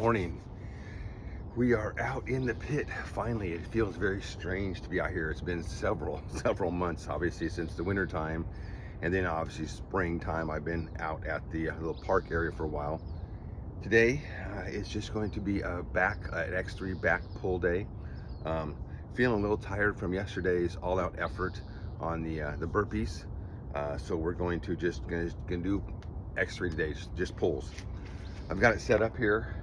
morning. We are out in the pit. Finally, it feels very strange to be out here. It's been several months, obviously, since the winter time, and then obviously springtime. I've been out at the little park area for a while. Today is just going to be an X3 back pull day. Feeling a little tired from yesterday's all-out effort on the burpees, so we're going to gonna do X3 today, just pulls. I've got it set up here.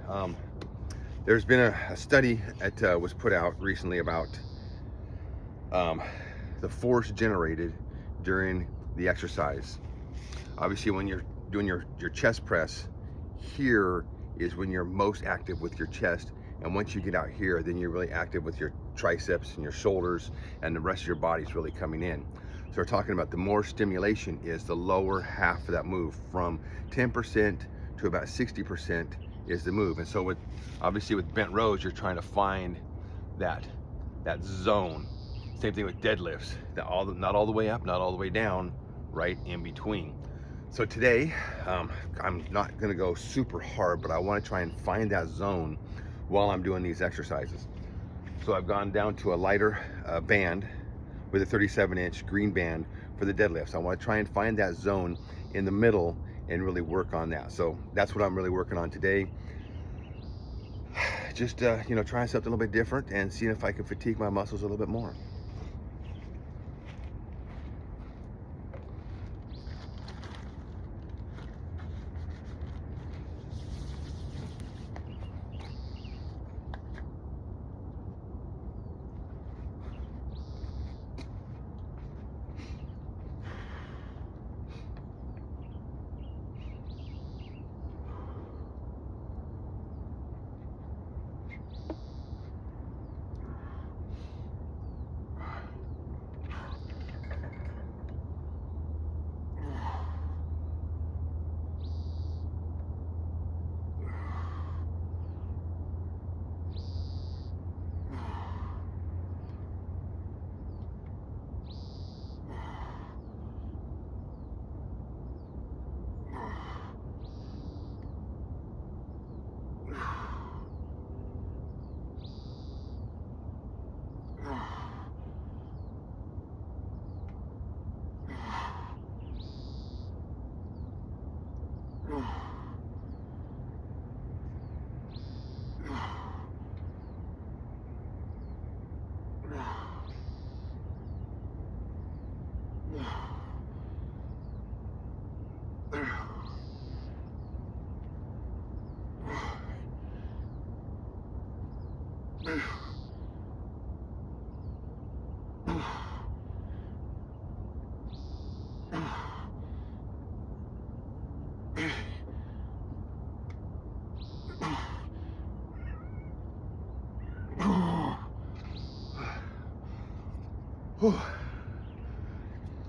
There's been a study that was put out recently about the force generated during the exercise. Obviously, when you're doing your chest press, here is when you're most active with your chest, and once you get out here, then you're really active with your triceps and your shoulders, and the rest of your body's really coming in. So we're talking about the more stimulation is the lower half of that move, from 10% to about 60% is the move. And so obviously with bent rows, you're trying to find that zone. Same thing with deadlifts, not all the way up, not all the way down, right in between. So today, I'm not gonna go super hard, but I wanna try and find that zone while I'm doing these exercises. So I've gone down to a lighter band with a 37-inch green band for the deadlifts. I wanna try and find that zone in the middle and really work on that. So that's what I'm really working on today. Just trying something a little bit different and seeing if I can fatigue my muscles a little bit more.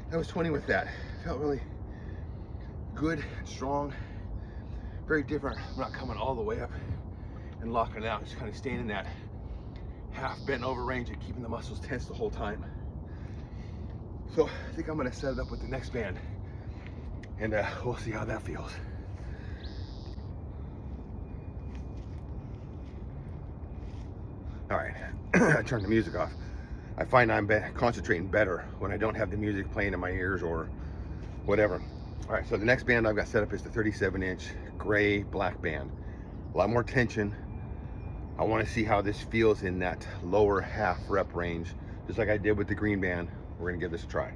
That was 20 with that. Felt really good, strong, very different. I'm not coming all the way up and locking it out, just kind of staying in that half bent over range and keeping the muscles tense the whole time. So I think I'm gonna set it up with the next band, and we'll see how that feels. All right, I turned the music off. I find I'm concentrating better when I don't have the music playing in my ears or whatever. All right, so the next band I've got set up is the 37-inch gray black band. A lot more tension. I want to see how this feels in that lower half rep range, just like I did with the green band. We're gonna give this a try.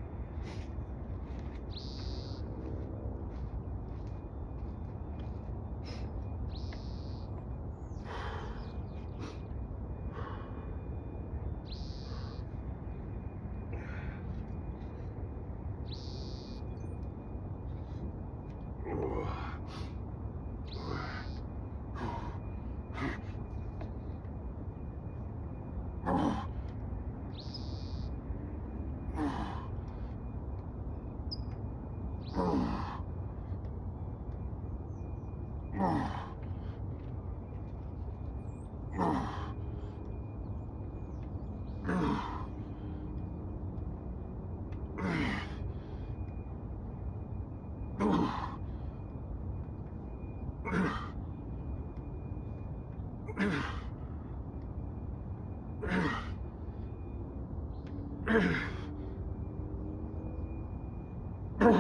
Oh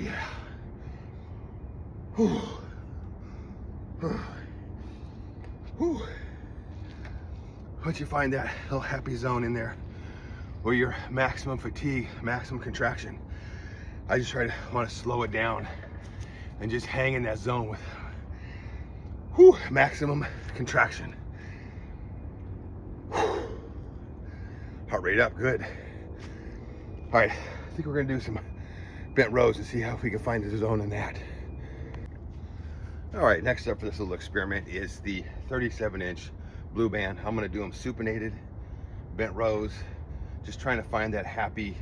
yeah. Once you find that little happy zone in there where you're maximum fatigue, maximum contraction, I just want to slow it down and just hang in that zone with maximum contraction. Heart rate up, good. All right, I think we're gonna do some bent rows and see how we can find the zone in that. All right, next up for this little experiment is the 37-inch blue band. I'm gonna do them supinated, bent rows, just trying to find that happy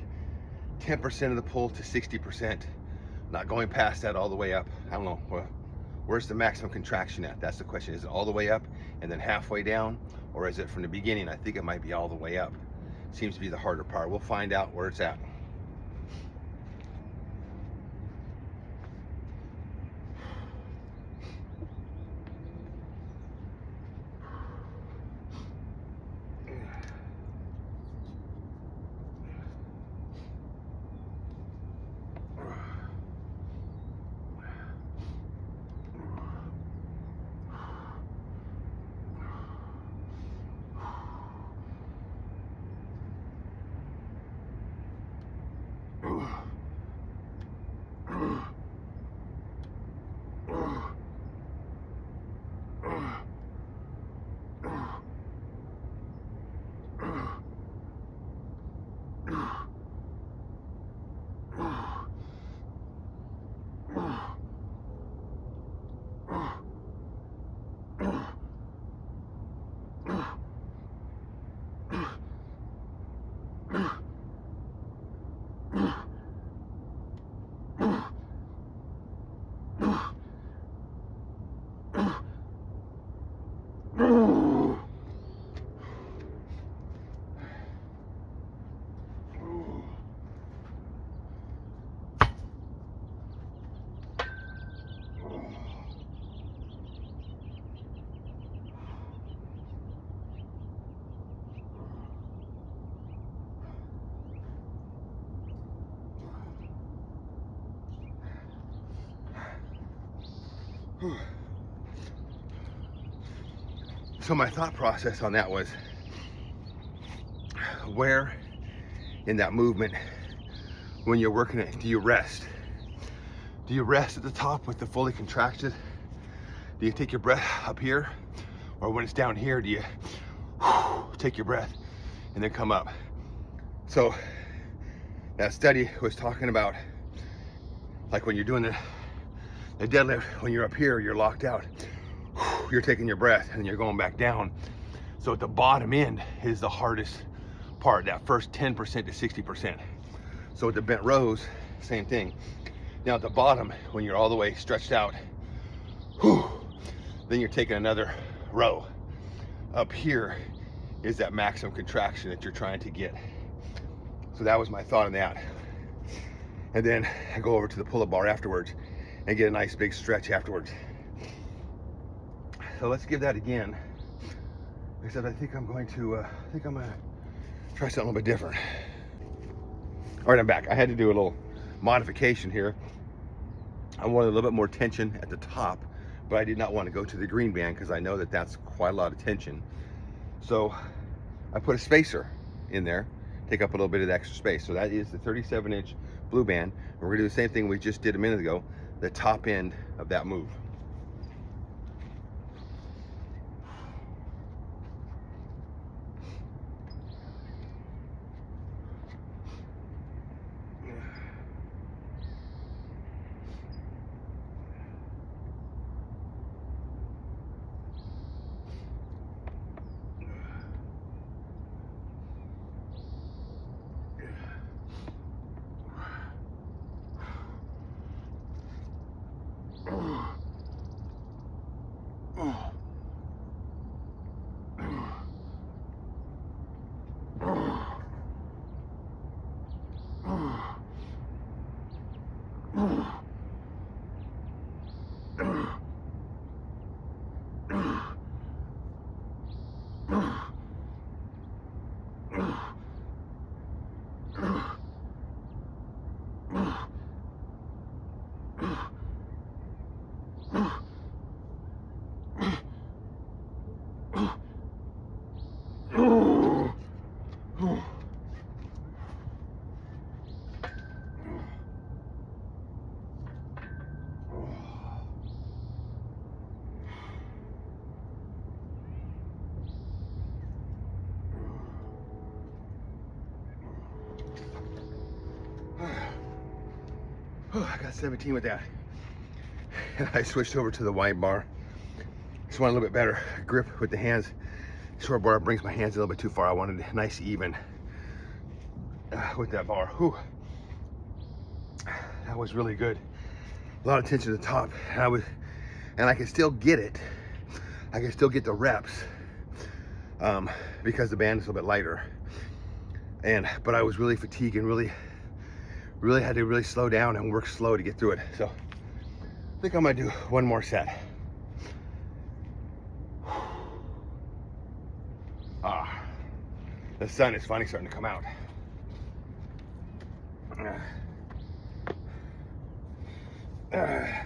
10% of the pull to 60%, not going past that all the way up. I don't know, where's the maximum contraction at? That's the question. Is it all the way up and then halfway down? Or is it from the beginning? I think it might be all the way up. Seems to be the harder part. We'll find out where it's at. So my thought process on that was, where in that movement, when you're working it, do you rest? Do you rest at the top with the fully contracted? Do you take your breath up here? Or when it's down here, do you take your breath and then come up? So that study was talking about, like when you're doing the deadlift, when you're up here, you're locked out. You're taking your breath and you're going back down. So at the bottom end is the hardest part, that first 10% to 60%. So with the bent rows, same thing. Now at the bottom, when you're all the way stretched out, then you're taking another row. Up here is that maximum contraction that you're trying to get. So that was my thought on that. And then I go over to the pull-up bar afterwards and get a nice big stretch afterwards. So let's give that again. Except I think I'm gonna try something a little bit different. All right, I'm back. I had to do a little modification here. I wanted a little bit more tension at the top, but I did not want to go to the green band because I know that that's quite a lot of tension. So I put a spacer in there, take up a little bit of the extra space. So that is the 37-inch blue band. And we're gonna do the same thing we just did a minute ago, the top end of that move. I got 17 with that. And I switched over to the wide bar. Just want a little bit better grip with the hands. Short bar brings my hands a little bit too far. I wanted a nice even with that bar. Whew. That was really good. A lot of tension at the top. And I can still get it. I can still get the reps because the band is a little bit lighter. But I was really fatigued and really had to really slow down and work slow to get through it. So I think I'm gonna do one more set. The sun is finally starting to come out. Or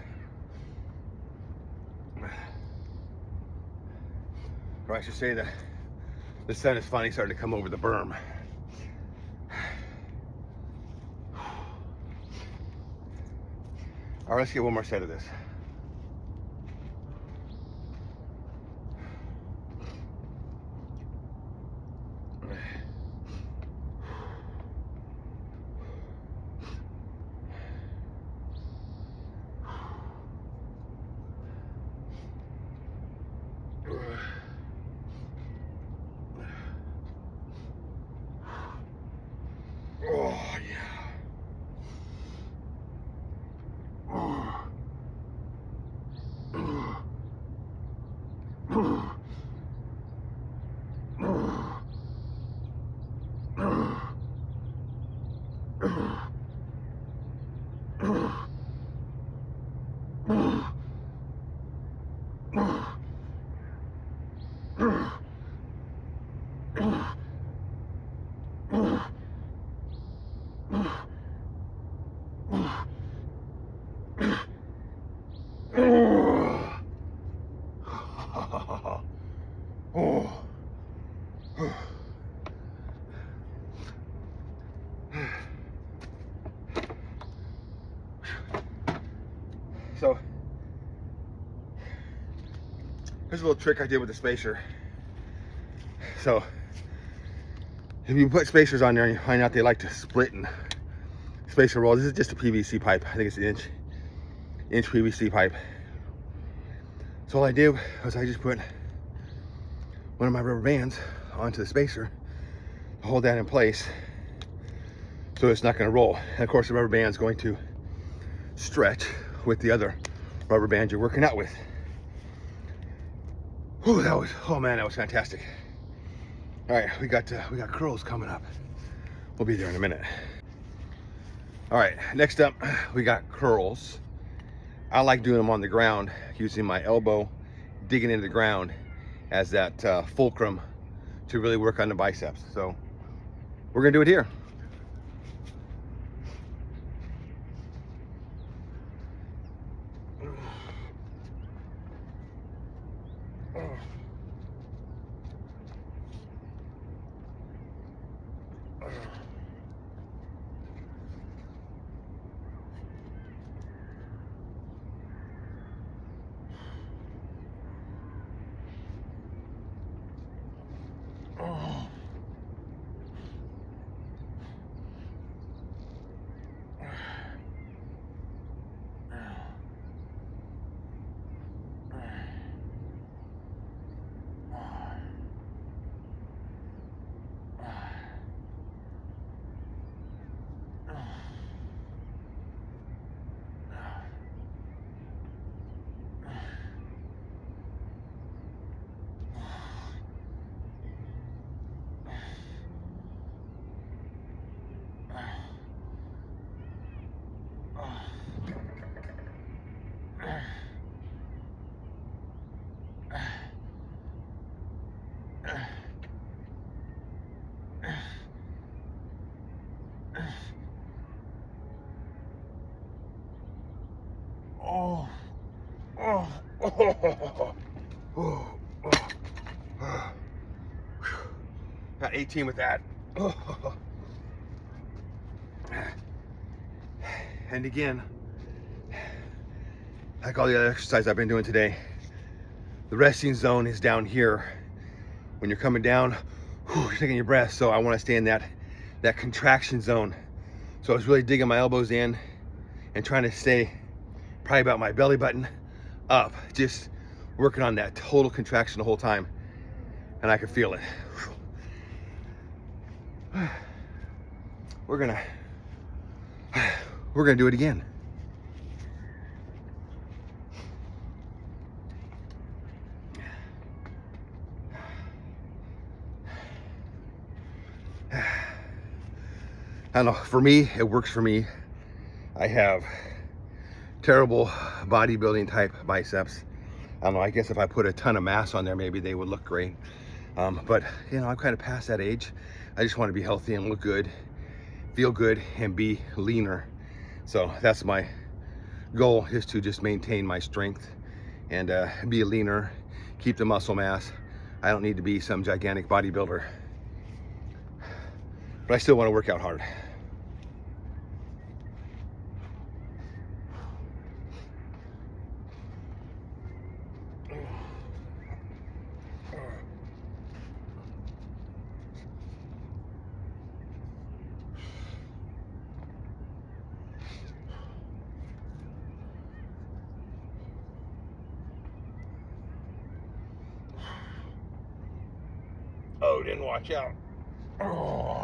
I should say that the sun is finally starting to come over the berm. All right, let's get one more set of this. Oh, yeah. So here's a little trick I did with the spacer. So if you put spacers on there and you find out they like to split and spacer roll, this is just a PVC pipe. I think it's an inch PVC pipe. So all I did was I just put one of my rubber bands onto the spacer to hold that in place so it's not going to roll. And of course the rubber band is going to stretch with the other rubber band you're working out with. Whew, oh man, that was fantastic. All right, we got curls coming up. We'll be there in a minute. All right, next up we got curls. I like doing them on the ground, using my elbow, digging into the ground as that fulcrum to really work on the biceps. So we're gonna do it here. about 18 with that. And again, like all the other exercise I've been doing today, the resting zone is down here. When you're coming down, you're taking your breath. So I want to stay in that contraction zone. So I was really digging my elbows in and trying to stay probably about my belly button up, just working on that total contraction the whole time. And I could feel it. We're gonna do it again. I don't know, for me, it works for me. I have terrible bodybuilding type biceps. I don't know, I guess if I put a ton of mass on there, maybe they would look great. But you know, I'm kind of past that age. I just want to be healthy and look good, feel good, and be leaner. So that's my goal, is to just maintain my strength and be leaner, keep the muscle mass. I don't need to be some gigantic bodybuilder, but I still want to work out hard. Oh, didn't watch out. Oh.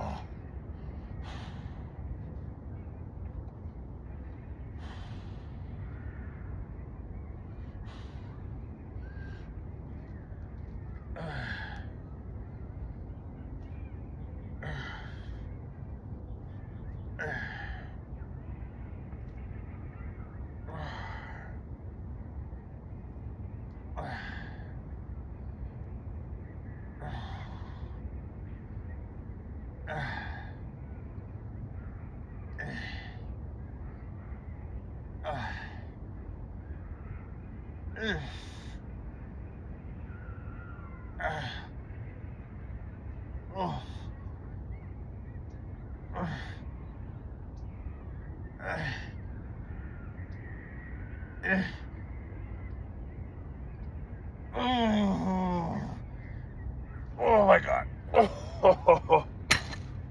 Oh my God.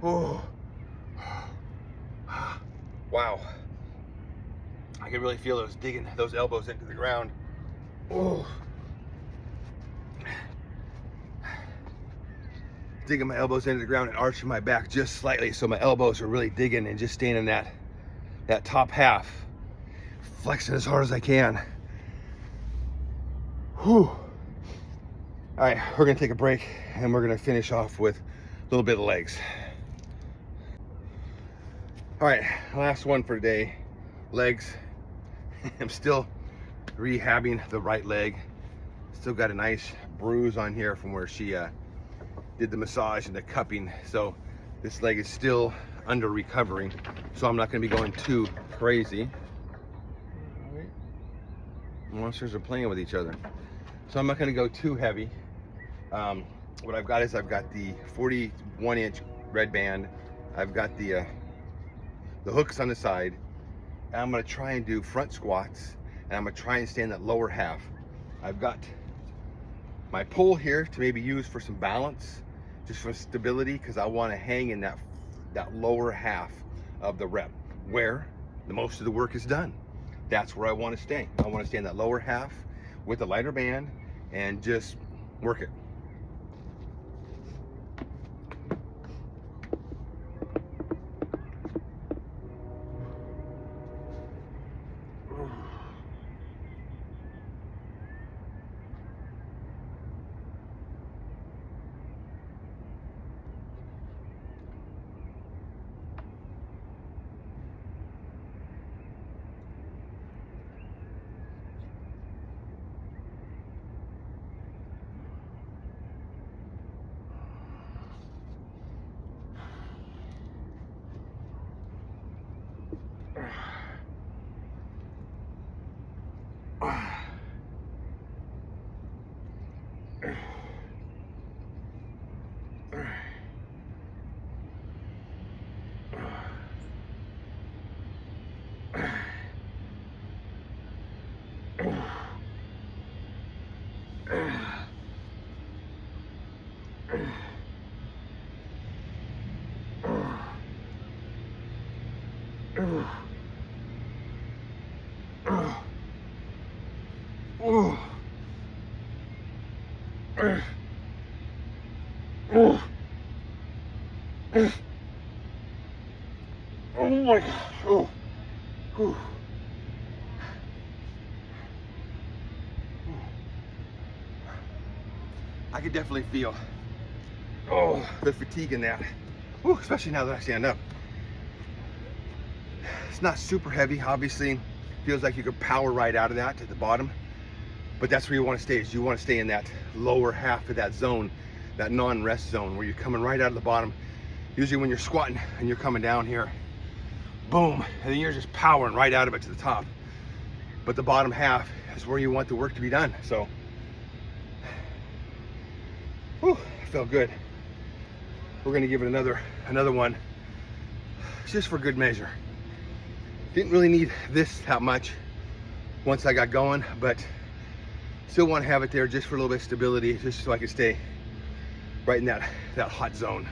Oh. Wow. I can really feel digging those elbows into the ground. Oh. Digging my elbows into the ground and arching my back just slightly, so my elbows are really digging and just staying in that top half. Flexing as hard as I can. Whew. All right, we're gonna take a break and we're gonna finish off with a little bit of legs. All right, last one for today, legs. I'm still rehabbing the right leg. Still got a nice bruise on here from where she did the massage and the cupping. So this leg is still under recovering. So I'm not gonna be going too crazy. Monsters are playing with each other. So I'm not gonna go too heavy. What I've got is I've got the 41-inch red band. I've got the hooks on the side. And I'm gonna try and do front squats, and I'm gonna try and stay in that lower half. I've got my pole here to maybe use for some balance, just for stability, because I want to hang in that lower half of the rep where the most of the work is done. That's where I want to stay. I want to stay in that lower half with a lighter band and just work it. Oh my gosh. Oh. Whew. I can definitely feel the fatigue in that. Whew, especially now that I stand up. It's not super heavy, obviously. Feels like you could power right out of that to the bottom. But that's where you want to stay, is you want to stay in that lower half of that zone, that non-rest zone, where you're coming right out of the bottom. Usually when you're squatting and you're coming down here, boom, and then you're just powering right out of it to the top. But the bottom half is where you want the work to be done. So, whew, I felt good. We're gonna give it another one, just for good measure. Didn't really need this that much once I got going, but still want to have it there just for a little bit of stability, just so I can stay right in that hot zone.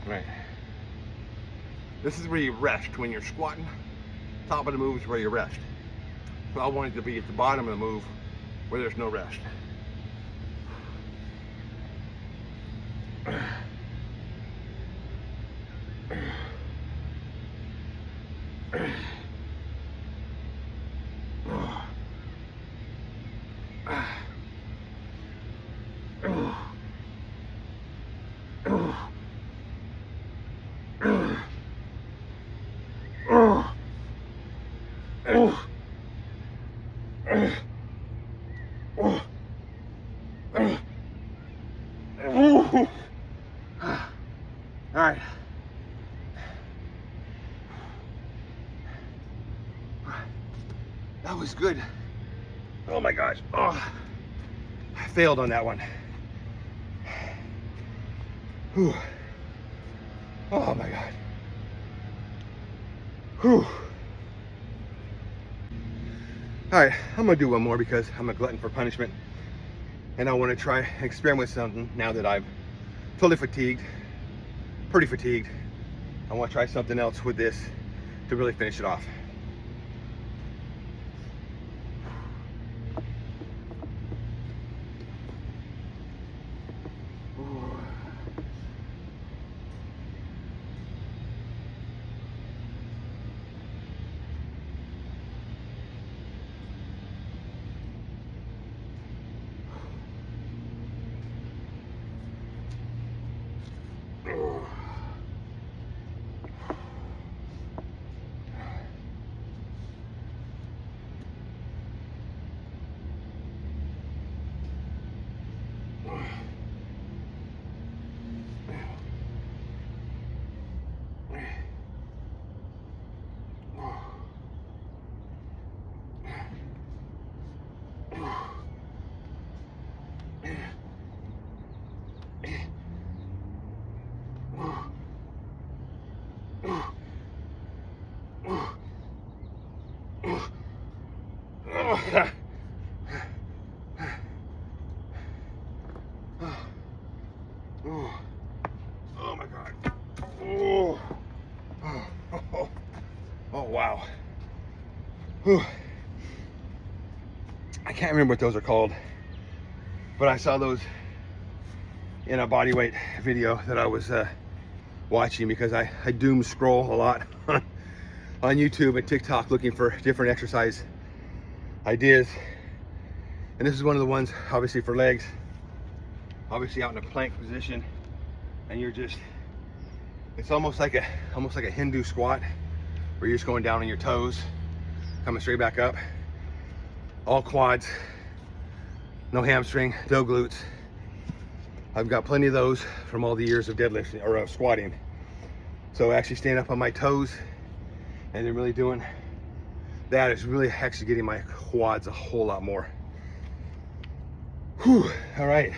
Right. This is where you rest when you're squatting. Top of the move is where you rest. So I want it to be at the bottom of the move where there's no rest. All right. That was good. Oh my gosh. Oh, I failed on that one. Whew. Oh my God. Whew. All right, I'm gonna do one more because I'm a glutton for punishment, and I want to try experiment with something now that I've totally fatigued, pretty fatigued. I want to try something else with this to really finish it off. Oh my God. Oh wow. Whew. I can't remember what those are called, but I saw those in a bodyweight video that I was watching, because I doom scroll a lot on YouTube and TikTok looking for different exercise ideas, and this is one of the ones, obviously for legs. obviously out in a plank position, and you're just, it's almost like a Hindu squat, where you're just going down on your toes, coming straight back up, all quads, no hamstring, no glutes. I've got plenty of those from all the years of deadlifting or squatting. So actually staying up on my toes and then really doing that is really actually getting my quads a whole lot more. Whew, all right.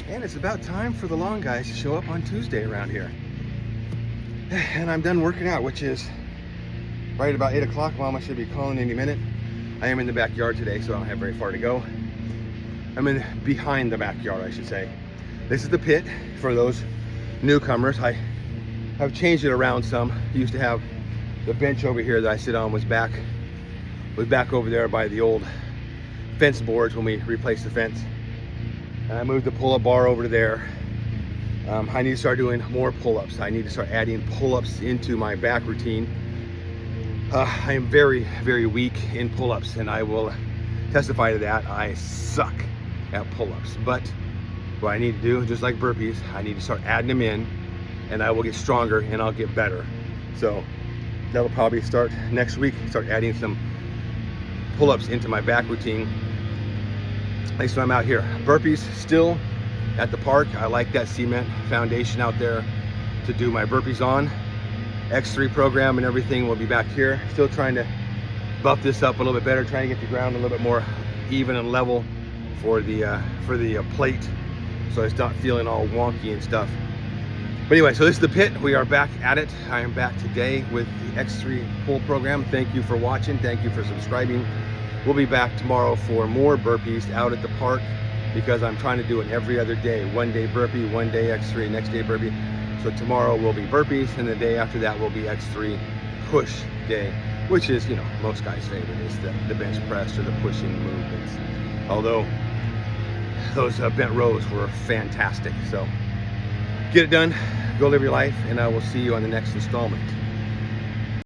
And it's about time for the long guys to show up on Tuesday around here. And I'm done working out, which is right about 8 o'clock. Mama should be calling any minute. I am in the backyard today, so I don't have very far to go. I'm in behind the backyard, I should say. This is the pit for those newcomers. I have changed it around some. I used to have the bench over here that I sit on was back over there by the old fence boards when we replaced the fence. And I moved the pull-up bar over to there. I need to start doing more pull-ups. I need to start adding pull-ups into my back routine. I am very, very weak in pull-ups, and I will testify to that. I suck at pull-ups, but what I need to do, just like burpees, I need to start adding them in, and I will get stronger and I'll get better. So that'll probably start next week, start adding some pull-ups into my back routine. At least when I'm out here. Burpees still at the park. I like that cement foundation out there to do my burpees on. X3 program and everything will be back here. Still trying to buff this up a little bit better, trying to get the ground a little bit more even and level for the plate, so it's not feeling all wonky and stuff. But anyway, so this is the pit. We are back at it. I am back today with the X3 pull program. Thank you for watching. Thank you for subscribing. We'll be back tomorrow for more burpees out at the park, because I'm trying to do it every other day. One day burpee, one day X3, next day burpee. So tomorrow will be burpees, and the day after that will be X3 push day, which is, you know, most guys' favorite is the bench press or the pushing movements. Although those bent rows were fantastic. So get it done, go live your life, and I will see you on the next installment.